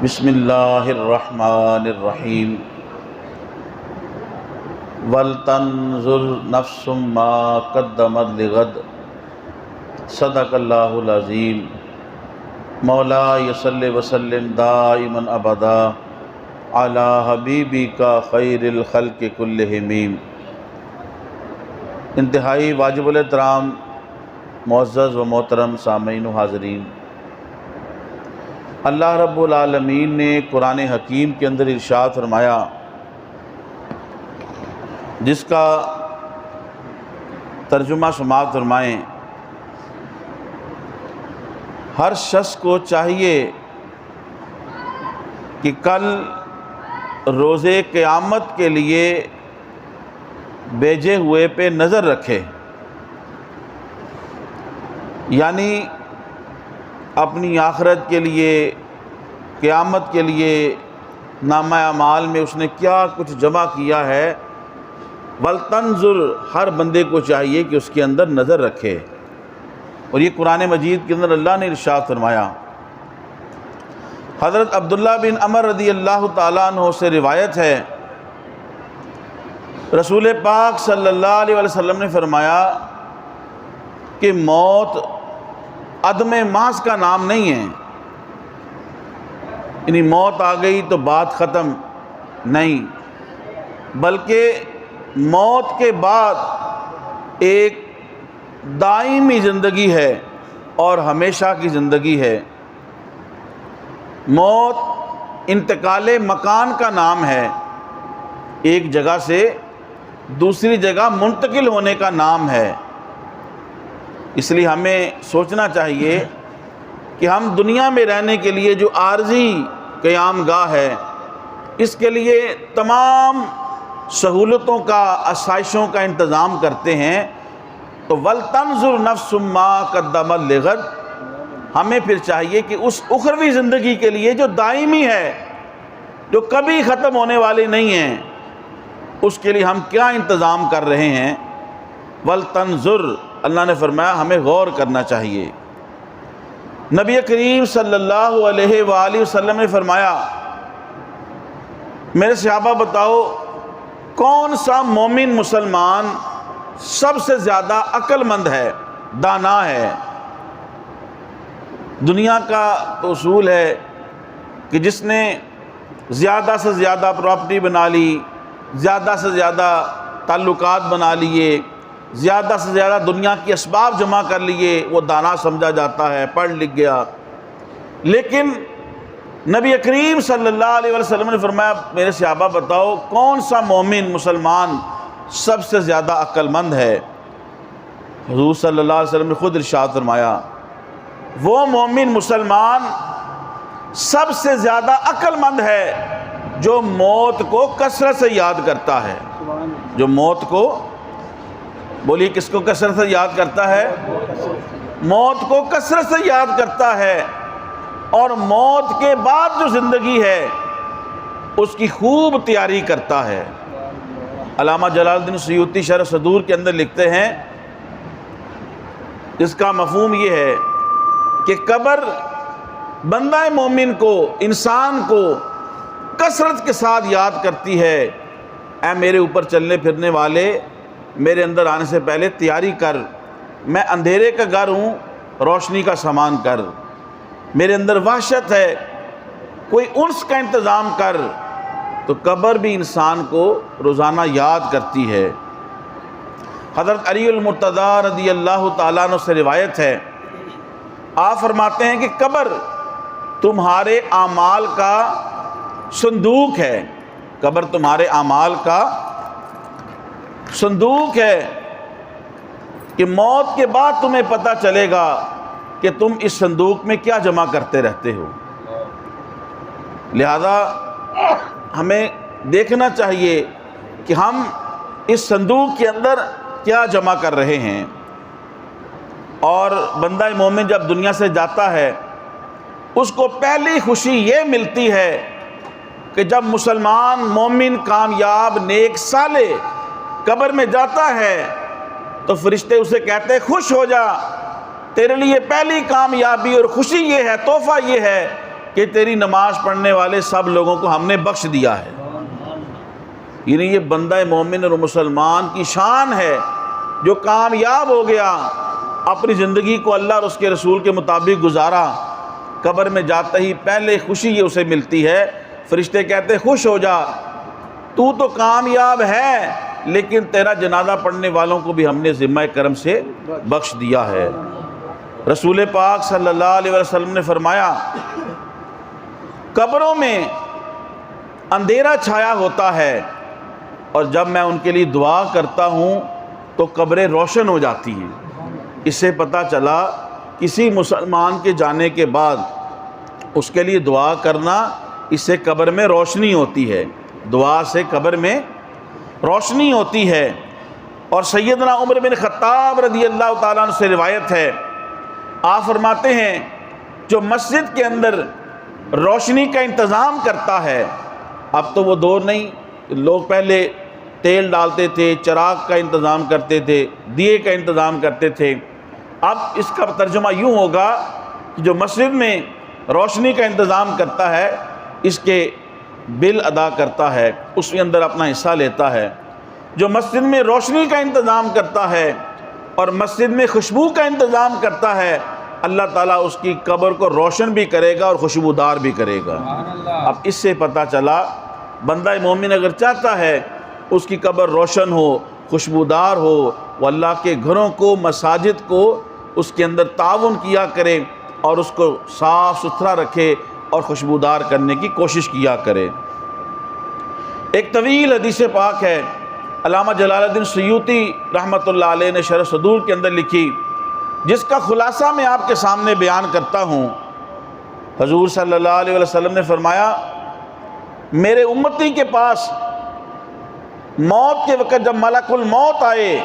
بسم اللہ الرحمن الرحیم وَلْتَنْظُرْ نَفْسٌ مَّا قَدَّمَتْ لِغَدٍ صدق اللہ العظیم مولا صلی وسلم دائما ابدا علی حبیبک خیر الخلق کلہم۔ انتہائی واجب الاحترام معزز و محترم سامعین و حاضرین، اللہ رب العالمین نے قرآن حکیم کے اندر ارشاد فرمایا، جس کا ترجمہ سماعت فرمائیں۔ ہر شخص کو چاہیے کہ کل روز قیامت کے لیے بھیجے ہوئے پہ نظر رکھے، یعنی اپنی آخرت کے لیے، قیامت کے لیے نامہ اعمال میں اس نے کیا کچھ جمع کیا ہے۔ وَلْتَنْظُرْ، ہر بندے کو چاہیے کہ اس کے اندر نظر رکھے، اور یہ قرآن مجید کے اندر اللہ نے ارشاد فرمایا۔ حضرت عبداللہ بن عمر رضی اللہ تعالیٰ عنہ سے روایت ہے، رسول پاک صلی اللہ علیہ وسلم نے فرمایا کہ موت عدم محض کا نام نہیں ہے، یعنی موت آ گئی تو بات ختم نہیں، بلکہ موت کے بعد ایک دائمی زندگی ہے اور ہمیشہ کی زندگی ہے۔ موت انتقال مکان کا نام ہے، ایک جگہ سے دوسری جگہ منتقل ہونے کا نام ہے۔ اس لیے ہمیں سوچنا چاہیے کہ ہم دنیا میں رہنے کے لیے جو عارضی قیام گاہ ہے، اس کے لیے تمام سہولتوں کا، آسائشوں کا انتظام کرتے ہیں، تو وَلْتَنْظُرْ نَفْسٌ مَّا قَدَّمَتْ لِغَدٍ، ہمیں پھر چاہیے کہ اس اخروی زندگی کے لیے جو دائمی ہے، جو کبھی ختم ہونے والی نہیں ہے، اس کے لیے ہم کیا انتظام کر رہے ہیں۔ وَلْتَنْظُرْ، اللہ نے فرمایا ہمیں غور کرنا چاہیے۔ نبی کریم صلی اللہ علیہ وآلہ وسلم نے فرمایا، میرے صحابہ بتاؤ کون سا مومن مسلمان سب سے زیادہ عقل مند ہے، دانا ہے؟ دنیا کا تو اصول ہے کہ جس نے زیادہ سے زیادہ پراپرٹی بنا لی، زیادہ سے زیادہ تعلقات بنا لیے، زیادہ سے زیادہ دنیا کی اسباب جمع کر لیے، وہ دانا سمجھا جاتا ہے، پڑھ لکھ گیا۔ لیکن نبی کریم صلی اللہ علیہ وسلم نے فرمایا، میرے صحابہ بتاؤ کون سا مومن مسلمان سب سے زیادہ عقل مند ہے؟ حضور صلی اللہ علیہ وسلم نے خود ارشاد فرمایا، وہ مومن مسلمان سب سے زیادہ عقل مند ہے جو موت کو کثرت سے یاد کرتا ہے۔ جو موت کو، بولیے کس کو کثرت سے یاد کرتا ہے؟ موت کو کثرت سے یاد کرتا ہے، اور موت کے بعد جو زندگی ہے اس کی خوب تیاری کرتا ہے۔ علامہ جلال الدین سیوطی شرح صدور کے اندر لکھتے ہیں، اس کا مفہوم یہ ہے کہ قبر بندہ مومن کو، انسان کو کثرت کے ساتھ یاد کرتی ہے، اے میرے اوپر چلنے پھرنے والے، میرے اندر آنے سے پہلے تیاری کر، میں اندھیرے کا گھر ہوں، روشنی کا سامان کر، میرے اندر وحشت ہے، کوئی انس کا انتظام کر۔ تو قبر بھی انسان کو روزانہ یاد کرتی ہے۔ حضرت علی المرتضیٰ رضی اللہ تعالیٰ عنہ سے روایت ہے، آپ فرماتے ہیں کہ قبر تمہارے اعمال کا صندوق ہے، قبر تمہارے اعمال کا صندوق ہے، کہ موت کے بعد تمہیں پتہ چلے گا کہ تم اس صندوق میں کیا جمع کرتے رہتے ہو۔ لہذا ہمیں دیکھنا چاہیے کہ ہم اس صندوق کے اندر کیا جمع کر رہے ہیں۔ اور بندہ مومن جب دنیا سے جاتا ہے، اس کو پہلی خوشی یہ ملتی ہے کہ جب مسلمان مومن کامیاب نیک صالح قبر میں جاتا ہے تو فرشتے اسے کہتے ہیں خوش ہو جا، تیرے لیے پہلی کامیابی اور خوشی یہ ہے، تحفہ یہ ہے کہ تیری نماز پڑھنے والے سب لوگوں کو ہم نے بخش دیا ہے۔ یعنی یہ بندہ مومن اور مسلمان کی شان ہے جو کامیاب ہو گیا، اپنی زندگی کو اللہ اور اس کے رسول کے مطابق گزارا، قبر میں جاتے ہی پہلے خوشی یہ اسے ملتی ہے، فرشتے کہتے خوش ہو جا، تو کامیاب ہے، لیکن تیرا جنازہ پڑھنے والوں کو بھی ہم نے ذمہ کرم سے بخش دیا ہے۔ رسول پاک صلی اللہ علیہ وسلم نے فرمایا قبروں میں اندھیرا چھایا ہوتا ہے، اور جب میں ان کے لیے دعا کرتا ہوں تو قبریں روشن ہو جاتی ہیں۔ اس سے پتہ چلا کسی مسلمان کے جانے کے بعد اس کے لیے دعا کرنا، اس سے قبر میں روشنی ہوتی ہے، دعا سے قبر میں روشنی ہوتی ہے۔ اور سیدنا عمر بن خطاب رضی اللہ تعالیٰ عنہ سے روایت ہے، آپ فرماتے ہیں جو مسجد کے اندر روشنی کا انتظام کرتا ہے، اب تو وہ دور نہیں، لوگ پہلے تیل ڈالتے تھے، چراغ کا انتظام کرتے تھے، دیے کا انتظام کرتے تھے، اب اس کا ترجمہ یوں ہوگا کہ جو مسجد میں روشنی کا انتظام کرتا ہے، اس کے بل ادا کرتا ہے، اس کے اندر اپنا حصہ لیتا ہے۔ جو مسجد میں روشنی کا انتظام کرتا ہے اور مسجد میں خوشبو کا انتظام کرتا ہے، اللہ تعالیٰ اس کی قبر کو روشن بھی کرے گا اور خوشبودار بھی کرے گا۔ اب اس سے پتہ چلا بندہ مومن اگر چاہتا ہے اس کی قبر روشن ہو، خوشبودار ہو، وہ اللہ کے گھروں کو، مساجد کو اس کے اندر تعاون کیا کرے اور اس کو صاف ستھرا رکھے اور خوشبودار کرنے کی کوشش کیا کرے۔ ایک طویل حدیث پاک ہے، علامہ جلال الدین سیوطی رحمۃ اللہ علیہ نے شرح صدور کے اندر لکھی، جس کا خلاصہ میں آپ کے سامنے بیان کرتا ہوں۔ حضور صلی اللہ علیہ وسلم نے فرمایا میرے امتی کے پاس موت کے وقت جب ملک الموت آئے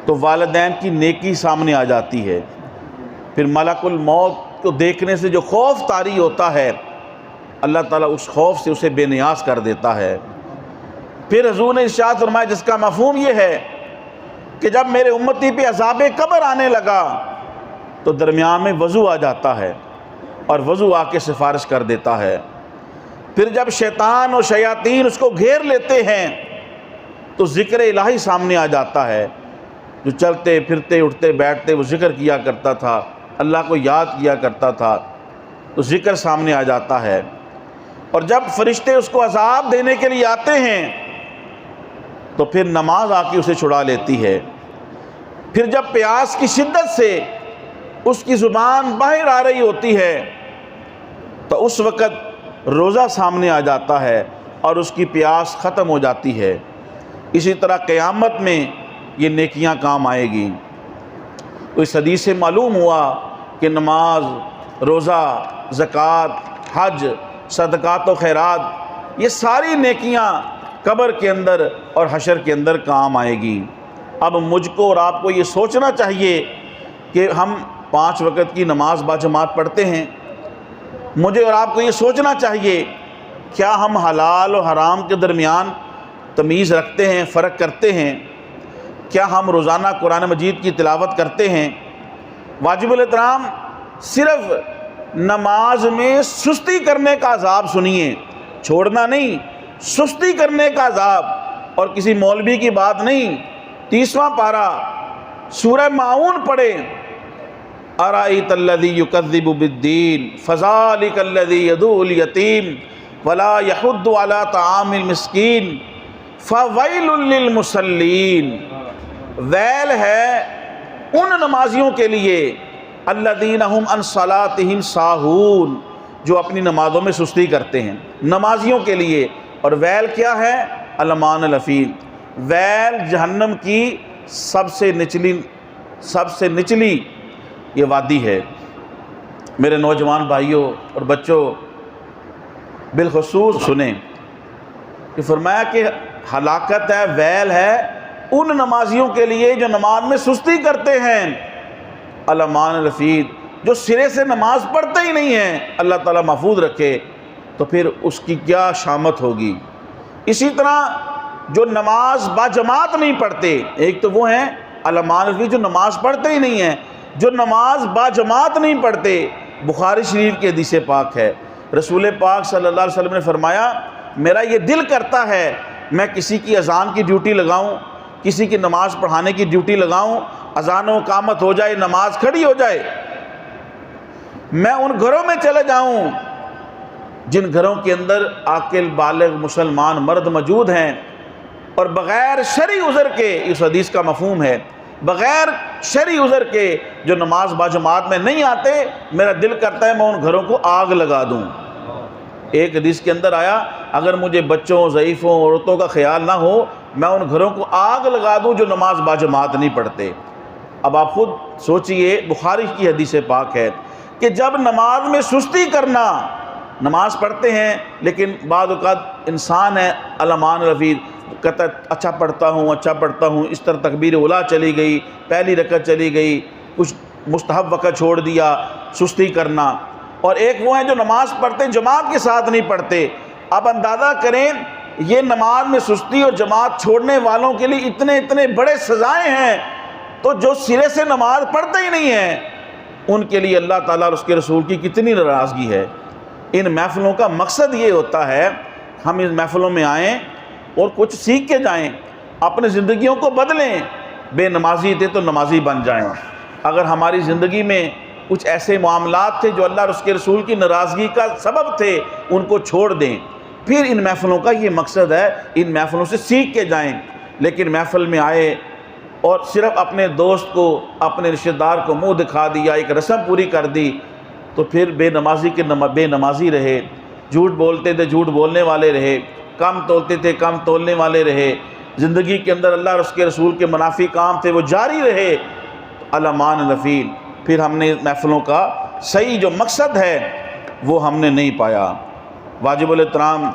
تو والدین کی نیکی سامنے آ جاتی ہے، پھر ملک الموت کو دیکھنے سے جو خوف طاری ہوتا ہے، اللہ تعالیٰ اس خوف سے اسے بے نیاز کر دیتا ہے۔ پھر حضور نے ارشاد فرمایا جس کا مفہوم یہ ہے کہ جب میرے امتی پہ عذاب قبر آنے لگا تو درمیان میں وضو آ جاتا ہے اور وضو آ کے سفارش کر دیتا ہے۔ پھر جب شیطان اور شیاطین اس کو گھیر لیتے ہیں تو ذکر الہی سامنے آ جاتا ہے، جو چلتے پھرتے اٹھتے بیٹھتے وہ ذکر کیا کرتا تھا، اللہ کو یاد کیا کرتا تھا، تو ذکر سامنے آ جاتا ہے۔ اور جب فرشتے اس کو عذاب دینے کے لیے آتے ہیں تو پھر نماز آ کے اسے چھڑا لیتی ہے۔ پھر جب پیاس کی شدت سے اس کی زبان باہر آ رہی ہوتی ہے تو اس وقت روزہ سامنے آ جاتا ہے اور اس کی پیاس ختم ہو جاتی ہے۔ اسی طرح قیامت میں یہ نیکیاں کام آئے گی۔ تو اس حدیث سے معلوم ہوا کہ نماز، روزہ، زکوٰۃ، حج، صدقات و خیرات، یہ ساری نیکیاں قبر کے اندر اور حشر کے اندر کام آئے گی۔ اب مجھ کو اور آپ کو یہ سوچنا چاہیے کہ ہم 5 وقت کی نماز باجماعت پڑھتے ہیں، مجھے اور آپ کو یہ سوچنا چاہیے کیا ہم حلال و حرام کے درمیان تمیز رکھتے ہیں، فرق کرتے ہیں؟ کیا ہم روزانہ قرآن مجید کی تلاوت کرتے ہیں؟ واجب الاحترام صرف نماز میں سستی کرنے کا عذاب سنیے، چھوڑنا نہیں، سستی کرنے کا عذاب، اور کسی مولوی کی بات نہیں۔ 30واں پارہ سورہ ماعون پڑھیں، ارائیت الذی یکذب بالدین فذلک الذی یدعو الیتیم ولا یحض علی طعام المسکین فویل للمصلین۔ ویل ہے ان نمازیوں کے لیے الذین ھم عن صلاتہم ساہون، جو اپنی نمازوں میں سستی کرتے ہیں، نمازیوں کے لیے۔ اور ویل کیا ہے؟ المان الافین، ویل جہنم کی سب سے نچلی یہ وادی ہے۔ میرے نوجوان بھائیوں اور بچوں بالخصوص سنیں کہ فرمایا کہ ہلاکت ہے، ویل ہے ان نمازیوں کے لیے جو نماز میں سستی کرتے ہیں، المان الافید، جو سرے سے نماز پڑھتے ہی نہیں ہیں، اللہ تعالیٰ محفوظ رکھے، تو پھر اس کی کیا شامت ہوگی۔ اسی طرح جو نماز باجماعت نہیں پڑھتے، ایک تو وہ ہیں المان الافید جو نماز پڑھتے ہی نہیں ہیں، جو نماز باجماعت نہیں پڑھتے، بخاری شریف کی حدیث پاک ہے، رسول پاک صلی اللہ علیہ وسلم نے فرمایا میرا یہ دل کرتا ہے میں کسی کی اذان کی ڈیوٹی لگاؤں، کسی کی نماز پڑھانے کی ڈیوٹی لگاؤں، اذان و اقامت ہو جائے، نماز کھڑی ہو جائے، میں ان گھروں میں چلے جاؤں جن گھروں کے اندر عاقل بالغ مسلمان مرد موجود ہیں، اور بغیر شرعی عذر کے، اس حدیث کا مفہوم ہے بغیر شرعی عذر کے جو نماز باجماعت میں نہیں آتے، میرا دل کرتا ہے میں ان گھروں کو آگ لگا دوں۔ ایک حدیث کے اندر آیا اگر مجھے بچوں، ضعیفوں، عورتوں کا خیال نہ ہو میں ان گھروں کو آگ لگا دوں جو نماز باجماعت نہیں پڑھتے۔ اب آپ خود سوچئے، بخاری کی حدیث پاک ہے کہ جب نماز میں سستی کرنا، نماز پڑھتے ہیں لیکن بعض اوقات انسان ہے علمان رفیع، کہتا ہے اچھا پڑھتا ہوں، اس طرح تکبیر اولیٰ چلی گئی، پہلی رکعت چلی گئی، کچھ مستحب وقت چھوڑ دیا، سستی کرنا۔ اور ایک وہ ہیں جو نماز پڑھتے جماعت کے ساتھ نہیں پڑھتے۔ اب اندازہ کریں یہ نماز میں سستی اور جماعت چھوڑنے والوں کے لیے اتنے بڑے سزائیں ہیں، تو جو سرے سے نماز پڑھتے ہی نہیں ہیں ان کے لیے اللہ تعالیٰ اور اس کے رسول کی کتنی ناراضگی ہے۔ ان محفلوں کا مقصد یہ ہوتا ہے ہم اس محفلوں میں آئیں اور کچھ سیکھ کے جائیں، اپنی زندگیوں کو بدلیں، بے نمازی تھے تو نمازی بن جائیں۔ اگر ہماری زندگی میں کچھ ایسے معاملات تھے جو اللہ اور اس کے رسول کی ناراضگی کا سبب تھے ان کو چھوڑ دیں۔ پھر ان محفلوں کا یہ مقصد ہے ان محفلوں سے سیکھ کے جائیں۔ لیکن محفل میں آئے اور صرف اپنے دوست کو، اپنے رشتہ دار کو منہ دکھا دیا، ایک رسم پوری کر دی، تو پھر بے نمازی کے بے نمازی رہے، جھوٹ بولتے تھے جھوٹ بولنے والے رہے، کم تولتے تھے کم تولنے والے رہے، زندگی کے اندر اللہ اور اس کے رسول کے منافی کام تھے وہ جاری رہے، علمان رفیع۔ پھر ہم نے محفلوں کا صحیح جو مقصد ہے وہ ہم نے نہیں پایا۔ واجب الاحترام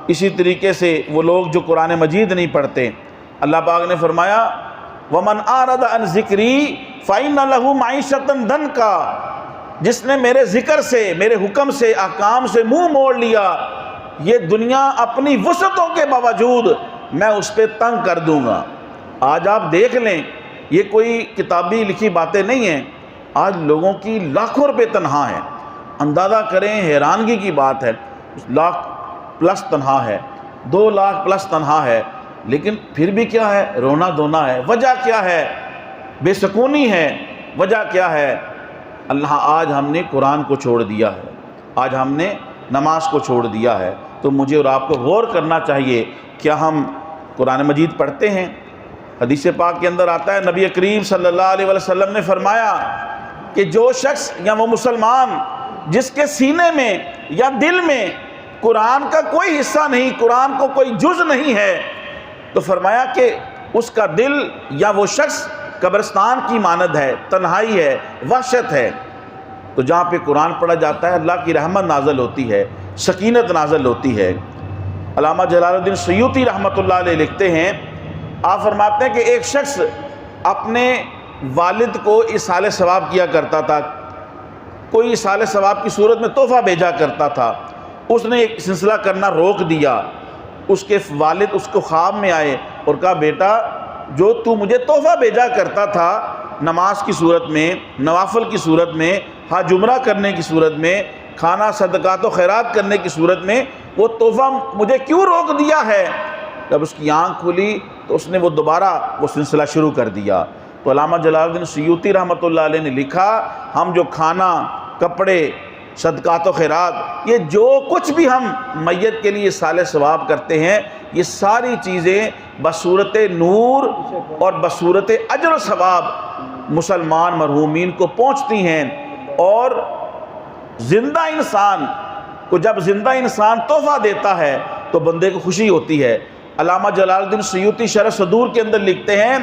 اسی طریقے سے وہ لوگ جو قرآن مجید نہیں پڑھتے، اللہ پاک نے فرمایا وَمَنْ أَعْرَضَ عَنْ ذِكْرِي فَإِنَّ لَهُ مَعِيشَةً ضَنْكًا، جس نے میرے ذکر سے، میرے حکم سے، احکام سے منہ موڑ لیا، یہ دنیا اپنی وسعتوں کے باوجود میں اس پہ تنگ کر دوں گا۔ آج آپ دیکھ لیں، یہ کوئی کتابی لکھی باتیں نہیں ہیں، آج لوگوں کی لاکھوں روپے تنخواہ ہیں۔ اندازہ کریں، حیرانگی کی بات ہے، 1,00,000+ تنخواہ ہے، 2,00,000+ تنخواہ ہے، لیکن پھر بھی کیا ہے؟ رونا دھونا ہے۔ وجہ کیا ہے؟ بے سکونی ہے۔ وجہ کیا ہے؟ اللہ آج ہم نے قرآن کو چھوڑ دیا ہے، آج ہم نے نماز کو چھوڑ دیا ہے۔ تو مجھے اور آپ کو غور کرنا چاہیے، کیا ہم قرآن مجید پڑھتے ہیں؟ حدیث پاک کے اندر آتا ہے نبی کریم صلی اللہ علیہ وسلم نے فرمایا کہ جو شخص یا وہ مسلمان جس کے سینے میں یا دل میں قرآن کا کوئی حصہ نہیں، قرآن کو کوئی جز نہیں ہے، تو فرمایا کہ اس کا دل یا وہ شخص قبرستان کی مانند ہے، تنہائی ہے، وحشت ہے۔ تو جہاں پہ قرآن پڑھا جاتا ہے اللہ کی رحمت نازل ہوتی ہے، سکینت نازل ہوتی ہے۔ علامہ جلال الدین سیوطی رحمۃ اللہ علیہ لکھتے ہیں، آپ فرماتے ہیں کہ ایک شخص اپنے والد کو ایصال ثواب کیا کرتا تھا، کوئی ایصال ثواب کی صورت میں تحفہ بھیجا کرتا تھا، اس نے ایک سلسلہ کرنا روک دیا۔ اس کے والد اس کو خواب میں آئے اور کہا بیٹا جو تو مجھے تحفہ بھیجا کرتا تھا نماز کی صورت میں، نوافل کی صورت میں، حج عمرہ کرنے کی صورت میں، کھانا صدقات و خیرات کرنے کی صورت میں، وہ تحفہ مجھے کیوں روک دیا ہے؟ جب اس کی آنکھ کھلی تو اس نے وہ دوبارہ وہ سلسلہ شروع کر دیا۔ تو علامہ جلال الدین سیوطی رحمۃ اللہ علیہ نے لکھا ہم جو کھانا، کپڑے، صدقات و خیرات، یہ جو کچھ بھی ہم میت کے لیے صالح ثواب کرتے ہیں، یہ ساری چیزیں بصورت نور اور بصورت اجر و ثواب مسلمان مرحومین کو پہنچتی ہیں۔ اور زندہ انسان کو جب زندہ انسان تحفہ دیتا ہے تو بندے کو خوشی ہوتی ہے۔ علامہ جلال الدین سیوطی شرح صدور کے اندر لکھتے ہیں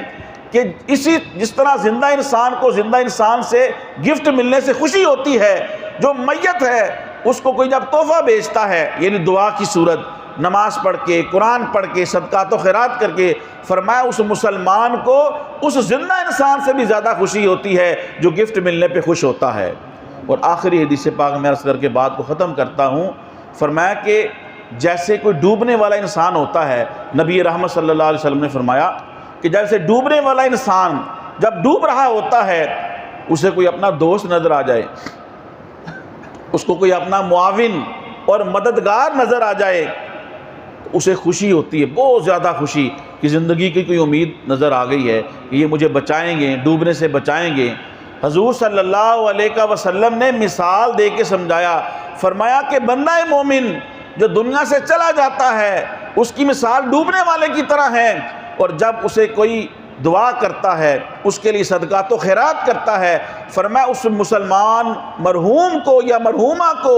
کہ جس طرح زندہ انسان کو زندہ انسان سے گفٹ ملنے سے خوشی ہوتی ہے، جو میت ہے اس کو کوئی جب تحفہ بھیجتا ہے، یعنی دعا کی صورت، نماز پڑھ کے، قرآن پڑھ کے، صدقات و خیرات کر کے، فرمایا اس مسلمان کو اس زندہ انسان سے بھی زیادہ خوشی ہوتی ہے جو گفٹ ملنے پہ خوش ہوتا ہے۔ اور آخری حدیث پاک میں عرض کر کے بات کو ختم کرتا ہوں، فرمایا کہ جیسے کوئی ڈوبنے والا انسان ہوتا ہے، نبی رحمت صلی اللہ علیہ وسلم نے فرمایا کہ جیسے ڈوبنے والا انسان جب ڈوب رہا ہوتا ہے، اسے کوئی اپنا دوست نظر آ جائے اس کو کوئی اپنا معاون اور مددگار نظر آ جائے تو اسے خوشی ہوتی ہے، بہت زیادہ خوشی، کہ زندگی کی کوئی امید نظر آ گئی ہے کہ یہ مجھے بچائیں گے، ڈوبنے سے بچائیں گے۔ حضور صلی اللہ علیہ وسلم نے مثال دے کے سمجھایا، فرمایا کہ بندہ مومن جو دنیا سے چلا جاتا ہے اس کی مثال ڈوبنے والے کی طرح ہے، اور جب اسے کوئی دعا کرتا ہے، اس کے لیے صدقات و خیرات کرتا ہے، فرمایا اس مسلمان مرحوم کو یا مرحومہ کو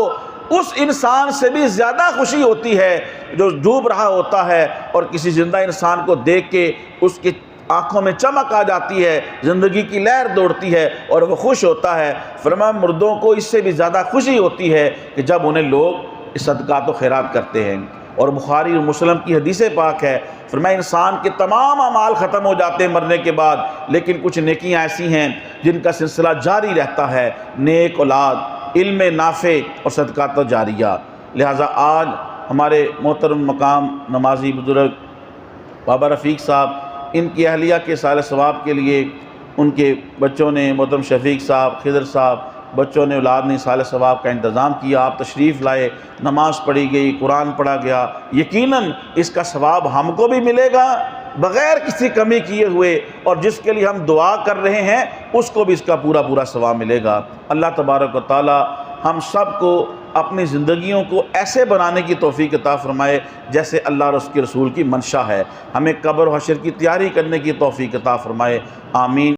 اس انسان سے بھی زیادہ خوشی ہوتی ہے جو ڈوب رہا ہوتا ہے، اور کسی زندہ انسان کو دیکھ کے اس کی آنکھوں میں چمک آ جاتی ہے، زندگی کی لہر دوڑتی ہے اور وہ خوش ہوتا ہے۔ فرمایا مردوں کو اس سے بھی زیادہ خوشی ہوتی ہے کہ جب انہیں لوگ صدقات و خیرات کرتے ہیں۔ اور بخاری اور مسلم کی حدیث پاک ہے، فرمایا انسان کے تمام اعمال ختم ہو جاتے ہیں مرنے کے بعد، لیکن کچھ نیکیاں ایسی ہیں جن کا سلسلہ جاری رہتا ہے، نیک اولاد، علم نافع اور صدقات جاریہ۔ لہٰذا آج ہمارے محترم مقام نمازی بزرگ بابا رفیق صاحب، ان کی اہلیہ کے سال ثواب کے لیے ان کے بچوں نے، محترم شفیق صاحب، خضر صاحب، بچوں نے، اولاد نے سال ثواب کا انتظام کیا۔ آپ تشریف لائے، نماز پڑھی گئی، قرآن پڑھا گیا، یقیناً اس کا ثواب ہم کو بھی ملے گا بغیر کسی کمی کیے ہوئے، اور جس کے لیے ہم دعا کر رہے ہیں اس کو بھی اس کا پورا پورا ثواب ملے گا۔ اللہ تبارک و تعالی ہم سب کو اپنی زندگیوں کو ایسے بنانے کی توفیق عطا فرمائے جیسے اللہ اور اس کے رسول کی منشا ہے۔ ہمیں قبر و حشر کی تیاری کرنے کی توفیق عطا فرمائے، آمین۔